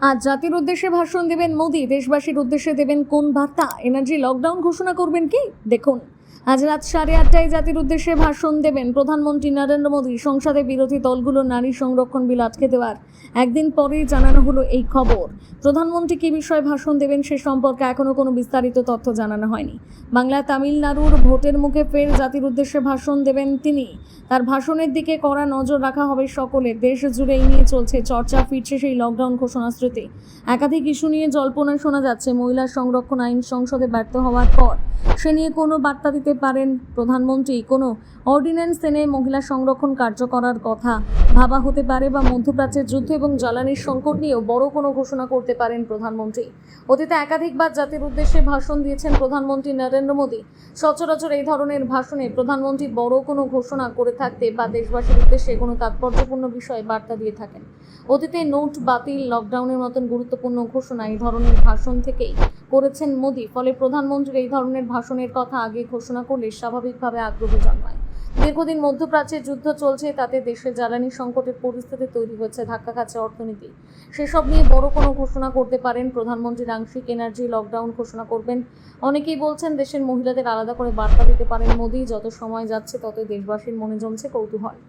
আজ জাতির উদ্দেশ্যে ভাষণ দেবেন মোদি। দেশবাসীর উদ্দেশ্যে দেবেন কোন বার্তা? এনার্জি লকডাউন ঘোষণা করবেন কি? দেখুন, আজ রাত 8:30টায় জাতির উদ্দেশ্যে ভাষণ দেবেন প্রধানমন্ত্রী নরেন্দ্র মোদি। সংসদে বিরোধী দলগুলো নারী সংরক্ষণ বিল আটকে দেওয়ার একদিন পরেই জানানো হলো এই খবর। প্রধানমন্ত্রী কী বিষয়ে ভাষণ দেবেন সে সম্পর্কে এখনও কোনো বিস্তারিত তথ্য জানানো হয়নি। বাংলা তামিলনাড়ুর ভোটের মুখে ফের জাতির উদ্দেশ্যে ভাষণ দেবেন তিনি। তার ভাষণের দিকে কড়া নজর রাখা হবে সকলের। দেশ জুড়ে এই নিয়ে চলছে চর্চা, ফিরছে সেই লকডাউন ঘোষণার স্মৃতি। একাধিক ইস্যু নিয়ে জল্পনা শোনা যাচ্ছে। মহিলা সংরক্ষণ আইন সংসদে ব্যর্থ হওয়ার পর সে নিয়ে কোনো বার্তা দিতে পারেন প্রধানমন্ত্রী। কোনো অর্ডিন্যান্স এনে মহিলা সংরক্ষণ কার্য করার কথা ভাবা হতে পারে, বা মধ্যপ্রাচ্যের যুদ্ধ এবং জ্বালানির সংকট নিয়েও বড় কোনো ঘোষণা করতে পারেন প্রধানমন্ত্রী। অতীতে একাধিকবার জাতির উদ্দেশ্যে ভাষণ দিয়েছেন প্রধানমন্ত্রী নরেন্দ্র মোদি। সচরাচর এই ধরনের ভাষণে প্রধানমন্ত্রী বড় কোনো ঘোষণা করে থাকতে বা দেশবাসীর উদ্দেশ্যে কোনো তাৎপর্যপূর্ণ বিষয়ে বার্তা দিয়ে থাকেন। অতীতে নোট বাতিল, লকডাউনের মতন গুরুত্বপূর্ণ ঘোষণা এই ধরনের ভাষণ থেকেই করেছেন মোদি। ফলে প্রধানমন্ত্রীর এই ধরনের ভাষণের কথা আগে ঘোষণা করলে স্বাভাবিকভাবে আগ্রহ জন্মায়। দীর্ঘদিন মধ্যপ্রাচ্যে যুদ্ধ চলছে, তাতে দেশে জ্বালানি সংকটের পরিস্থিতি তৈরি হচ্ছে, ধাক্কা খাচ্ছে অর্থনীতি। সেসব নিয়ে বড় কোনো ঘোষণা করতে পারেন প্রধানমন্ত্রীর। আংশিক এনার্জি লকডাউন ঘোষণা করবেন। অনেকেই বলছেন দেশের মহিলাদের আলাদা করে বার্তা দিতে পারেন মোদি। যত সময় যাচ্ছে ততই দেশবাসীর মনে জমছে কৌতূহল।